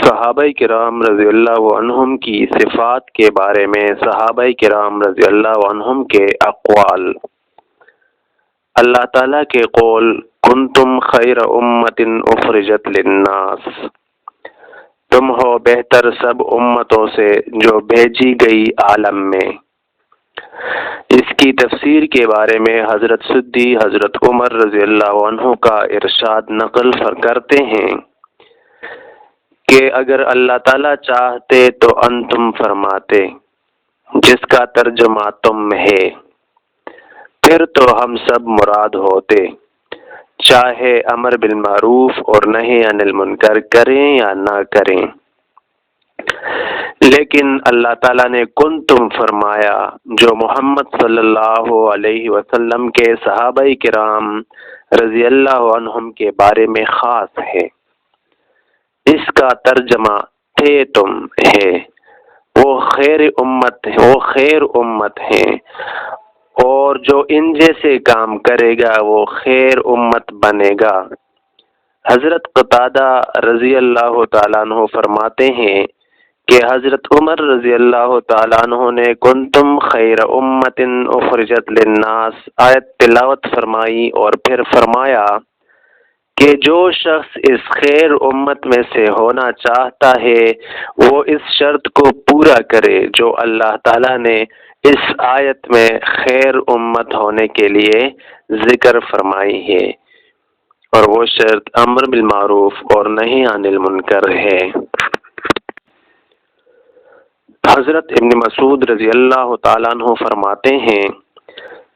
صحابہ کرام رضی اللہ عنہم کی صفات کے بارے میں صحابہ کرام رضی اللہ عنہم کے اقوال۔ اللہ تعالیٰ کے قول کنتم خیر امت اخرجت للناس، تم ہو بہتر سب امتوں سے جو بھیجی گئی عالم میں۔ اس کی تفسیر کے بارے میں حضرت سدی حضرت عمر رضی اللہ عنہ کا ارشاد نقل کرتے ہیں کہ اگر اللہ تعالیٰ چاہتے تو انتم فرماتے، جس کا ترجمہ تم ہے، پھر تو ہم سب مراد ہوتے، چاہے امر بالمعروف اور نہی عن المنکر کریں یا نہ کریں۔ لیکن اللہ تعالیٰ نے کنتم فرمایا جو محمد صلی اللہ علیہ وسلم کے صحابہ کرام رضی اللہ عنہم کے بارے میں خاص ہے۔ اس کا ترجمہ تھے تم ہے، وہ خیر امت ہیں، اور جو ان جیسے کام کرے گا وہ خیر امت بنے گا۔ حضرت قتادہ رضی اللہ تعالیٰ عنہ فرماتے ہیں کہ حضرت عمر رضی اللہ تعالیٰ عنہ نے کنتم خیر امت اخرجت للناس آیت تلاوت فرمائی اور پھر فرمایا کہ جو شخص اس خیر امت میں سے ہونا چاہتا ہے وہ اس شرط کو پورا کرے جو اللہ تعالیٰ نے اس آیت میں خیر امت ہونے کے لیے ذکر فرمائی ہے، اور وہ شرط امر بالمعروف اور نہی عن المنکر ہے۔ حضرت ابن مسعود رضی اللہ تعالیٰ عنہ فرماتے ہیں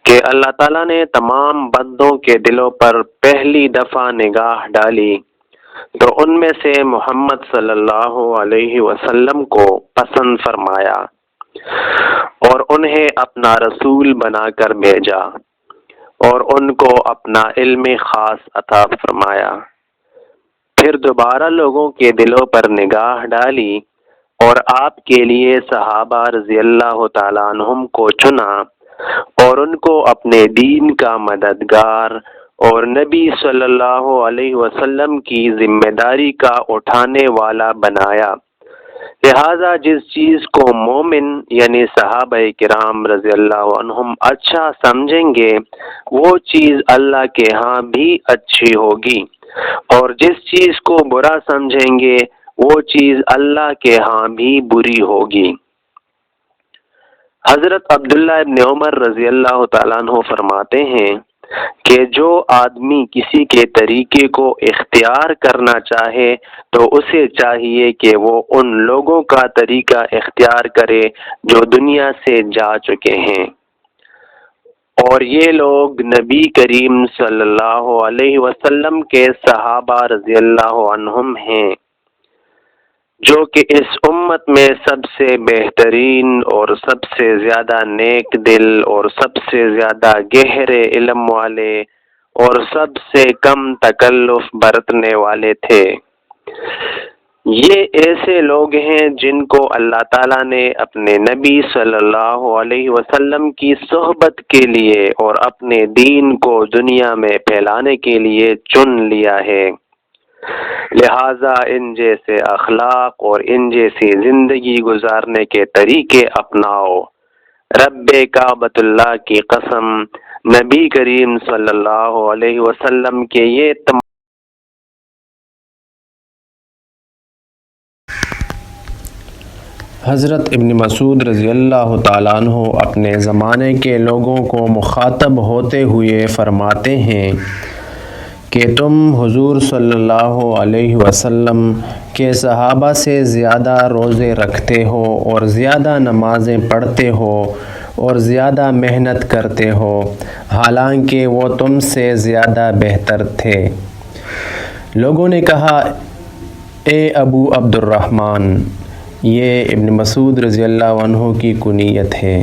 کہ اللہ تعالیٰ نے تمام بندوں کے دلوں پر پہلی دفعہ نگاہ ڈالی تو ان میں سے محمد صلی اللہ علیہ وسلم کو پسند فرمایا اور انہیں اپنا رسول بنا کر بھیجا اور ان کو اپنا علم خاص عطا فرمایا۔ پھر دوبارہ لوگوں کے دلوں پر نگاہ ڈالی اور آپ کے لیے صحابہ رضی اللہ تعالیٰ عنہم کو چنا اور ان کو اپنے دین کا مددگار اور نبی صلی اللہ علیہ وسلم کی ذمہ داری کا اٹھانے والا بنایا۔ لہذا جس چیز کو مومن یعنی صحابہ کرام رضی اللہ عنہم اچھا سمجھیں گے وہ چیز اللہ کے ہاں بھی اچھی ہوگی، اور جس چیز کو برا سمجھیں گے وہ چیز اللہ کے ہاں بھی بری ہوگی۔ حضرت عبداللہ ابن عمر رضی اللہ تعالیٰ عنہ فرماتے ہیں کہ جو آدمی کسی کے طریقے کو اختیار کرنا چاہے تو اسے چاہیے کہ وہ ان لوگوں کا طریقہ اختیار کرے جو دنیا سے جا چکے ہیں، اور یہ لوگ نبی کریم صلی اللہ علیہ وسلم کے صحابہ رضی اللہ عنہم ہیں، جو کہ اس امت میں سب سے بہترین اور سب سے زیادہ نیک دل اور سب سے زیادہ گہرے علم والے اور سب سے کم تکلف برتنے والے تھے۔ یہ ایسے لوگ ہیں جن کو اللہ تعالیٰ نے اپنے نبی صلی اللہ علیہ وسلم کی صحبت کے لیے اور اپنے دین کو دنیا میں پھیلانے کے لیے چن لیا ہے، لہذا ان جیسے اخلاق اور ان جیسی زندگی گزارنے کے طریقے اپناؤ۔ رب کعبۃ اللہ کی قسم، نبی کریم صلی اللہ علیہ وسلم کے یہ حضرت ابن مسعود رضی اللہ تعالیٰ عنہ اپنے زمانے کے لوگوں کو مخاطب ہوتے ہوئے فرماتے ہیں کہ تم حضور صلی اللہ علیہ وسلم کے صحابہ سے زیادہ روزے رکھتے ہو اور زیادہ نمازیں پڑھتے ہو اور زیادہ محنت کرتے ہو، حالانکہ وہ تم سے زیادہ بہتر تھے۔ لوگوں نے کہا اے ابو عبد الرحمن، یہ ابن مسعود رضی اللہ عنہ کی کنیت ہے،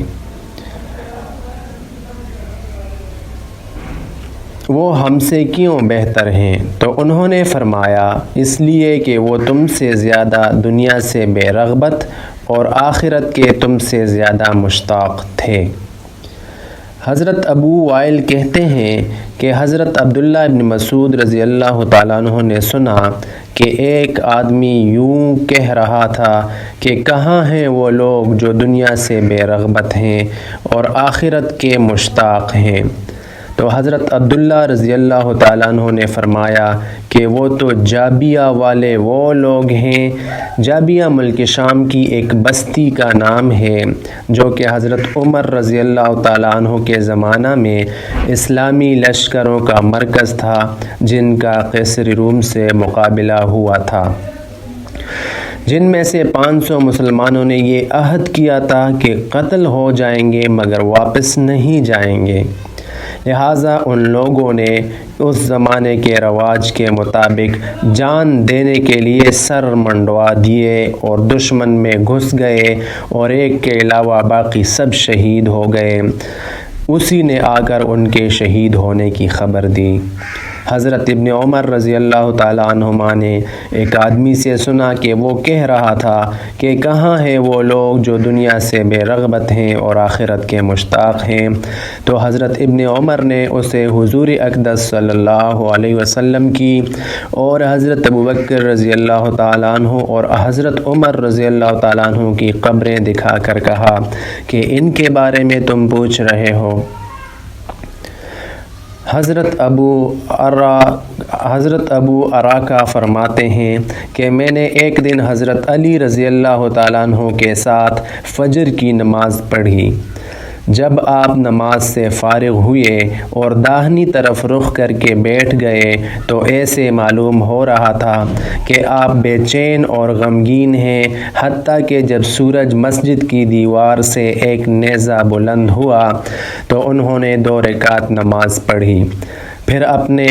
وہ ہم سے کیوں بہتر ہیں؟ تو انہوں نے فرمایا اس لیے کہ وہ تم سے زیادہ دنیا سے بے رغبت اور آخرت کے تم سے زیادہ مشتاق تھے۔ حضرت ابو وائل کہتے ہیں کہ حضرت عبداللہ ابن مسعود رضی اللہ تعالیٰ عنہ نے سنا کہ ایک آدمی یوں کہہ رہا تھا کہ کہاں ہیں وہ لوگ جو دنیا سے بے رغبت ہیں اور آخرت کے مشتاق ہیں؟ تو حضرت عبداللہ رضی اللہ تعالیٰ عنہ نے فرمایا کہ وہ تو جابیہ والے وہ لوگ ہیں۔ جابیہ ملک شام کی ایک بستی کا نام ہے جو کہ حضرت عمر رضی اللہ تعالیٰ عنہ کے زمانہ میں اسلامی لشکروں کا مرکز تھا جن کا قیصر روم سے مقابلہ ہوا تھا، جن میں سے 500 مسلمانوں نے یہ عہد کیا تھا کہ قتل ہو جائیں گے مگر واپس نہیں جائیں گے۔ لہٰذا ان لوگوں نے اس زمانے کے رواج کے مطابق جان دینے کے لیے سر منڈوا دیے اور دشمن میں گھس گئے اور ایک کے علاوہ باقی سب شہید ہو گئے۔ اسی نے آ کر ان کے شہید ہونے کی خبر دی۔ حضرت ابن عمر رضی اللہ تعالیٰ عنہما نے ایک آدمی سے سنا کہ وہ کہہ رہا تھا کہ کہاں ہیں وہ لوگ جو دنیا سے بے رغبت ہیں اور آخرت کے مشتاق ہیں؟ تو حضرت ابن عمر نے اسے حضور اقدس صلی اللہ علیہ وسلم کی اور حضرت ابوبکر رضی اللہ تعالیٰ عنہ اور حضرت عمر رضی اللہ تعالیٰ عنہ کی قبریں دکھا کر کہا کہ ان کے بارے میں تم پوچھ رہے ہو۔ حضرت ابو اراکا فرماتے ہیں کہ میں نے ایک دن حضرت علی رضی اللہ تعالیٰ عنہ کے ساتھ فجر کی نماز پڑھی۔ جب آپ نماز سے فارغ ہوئے اور داہنی طرف رخ کر کے بیٹھ گئے تو ایسے معلوم ہو رہا تھا کہ آپ بے چین اور غمگین ہیں، حتیٰ کہ جب سورج مسجد کی دیوار سے ایک نیزہ بلند ہوا تو انہوں نے 2 رکعت نماز پڑھی، پھر اپنے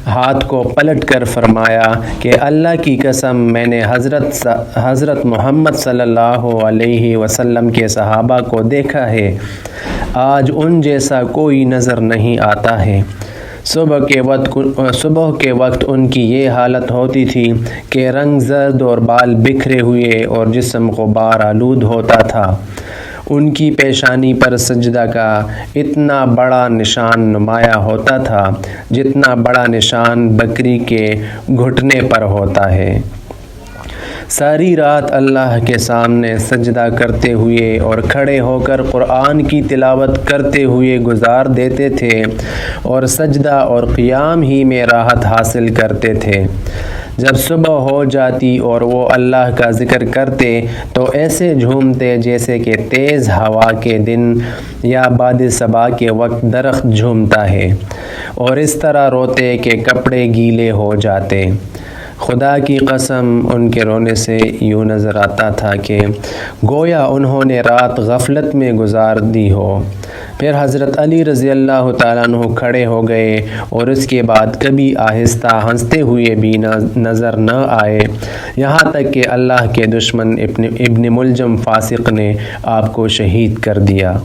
ہاتھ کو پلٹ کر فرمایا کہ اللہ کی قسم میں نے حضرت محمد صلی اللہ علیہ وسلم کے صحابہ کو دیکھا ہے، آج ان جیسا کوئی نظر نہیں آتا ہے۔ صبح کے وقت ان کی یہ حالت ہوتی تھی کہ رنگ زرد اور بال بکھرے ہوئے اور جسم غبار آلود ہوتا تھا۔ ان کی پیشانی پر سجدہ کا اتنا بڑا نشان نمایاں ہوتا تھا جتنا بڑا نشان بکری کے گھٹنے پر ہوتا ہے۔ ساری رات اللہ کے سامنے سجدہ کرتے ہوئے اور کھڑے ہو کر قرآن کی تلاوت کرتے ہوئے گزار دیتے تھے اور سجدہ اور قیام ہی میں راحت حاصل کرتے تھے۔ جب صبح ہو جاتی اور وہ اللہ کا ذکر کرتے تو ایسے جھومتے جیسے کہ تیز ہوا کے دن یا باد صبا کے وقت درخت جھومتا ہے، اور اس طرح روتے کہ کپڑے گیلے ہو جاتے۔ خدا کی قسم ان کے رونے سے یوں نظر آتا تھا کہ گویا انہوں نے رات غفلت میں گزار دی ہو۔ پھر حضرت علی رضی اللہ تعالیٰ عنہ کھڑے ہو گئے اور اس کے بعد کبھی آہستہ ہنستے ہوئے بھی نظر نہ آئے، یہاں تک کہ اللہ کے دشمن ابن ملجم فاسق نے آپ کو شہید کر دیا۔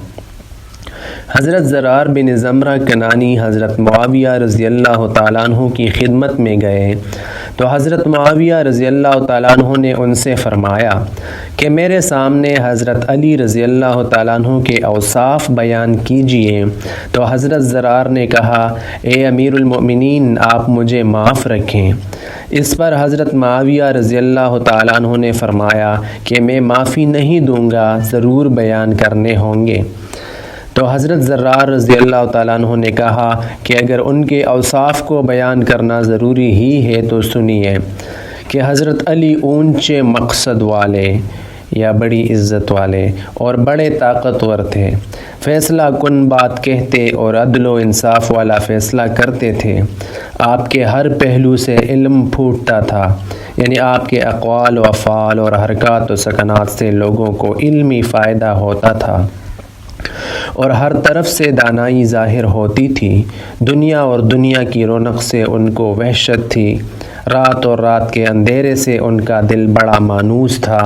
حضرت زرار بن زمرہ کنانی حضرت معاویہ رضی اللہ تعالیٰ عنہ کی خدمت میں گئے تو حضرت معاویہ رضی اللہ تعالیٰ عنہ نے ان سے فرمایا کہ میرے سامنے حضرت علی رضی اللہ تعالیٰ عنہ کے اوصاف بیان کیجئے۔ تو حضرت زرار نے کہا، اے امیر المؤمنین، آپ مجھے معاف رکھیں۔ اس پر حضرت معاویہ رضی اللہ تعالیٰ عنہ نے فرمایا کہ میں معافی نہیں دوں گا، ضرور بیان کرنے ہوں گے۔ تو حضرت زرار رضی اللہ تعالیٰ عنہ نے کہا کہ اگر ان کے اوصاف کو بیان کرنا ضروری ہی ہے تو سنیے کہ حضرت علی اونچے مقصد والے یا بڑی عزت والے اور بڑے طاقتور تھے، فیصلہ کن بات کہتے اور عدل و انصاف والا فیصلہ کرتے تھے۔ آپ کے ہر پہلو سے علم پھوٹتا تھا، یعنی آپ کے اقوال و افعال اور حرکات و سکنات سے لوگوں کو علمی فائدہ ہوتا تھا اور ہر طرف سے دانائی ظاہر ہوتی تھی۔ دنیا اور دنیا کی رونق سے ان کو وحشت تھی۔ رات اور رات کے اندھیرے سے ان کا دل بڑا مانوس تھا،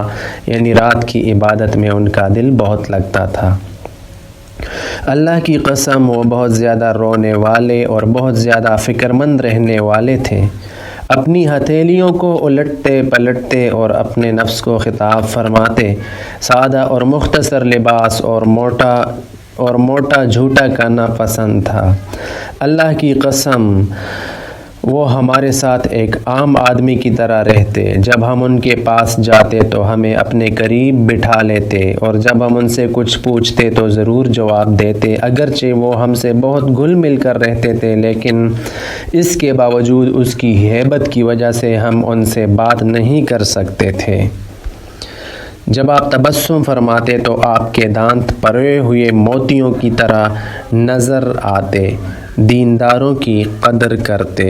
یعنی رات کی عبادت میں ان کا دل بہت لگتا تھا۔ اللہ کی قسم وہ بہت زیادہ رونے والے اور بہت زیادہ فکر مند رہنے والے تھے۔ اپنی ہتھیلیوں کو الٹتے پلٹتے اور اپنے نفس کو خطاب فرماتے، سادہ اور مختصر لباس اور اور موٹا جھوٹا کرنا پسند تھا۔ اللہ کی قسم وہ ہمارے ساتھ ایک عام آدمی کی طرح رہتے۔ جب ہم ان کے پاس جاتے تو ہمیں اپنے قریب بٹھا لیتے اور جب ہم ان سے کچھ پوچھتے تو ضرور جواب دیتے، اگرچہ وہ ہم سے بہت گھل مل کر رہتے تھے، لیکن اس کے باوجود اس کی ہیبت کی وجہ سے ہم ان سے بات نہیں کر سکتے تھے۔ جب آپ تبسم فرماتے تو آپ کے دانت پروے ہوئے موتیوں کی طرح نظر آتے۔ دینداروں کی قدر کرتے۔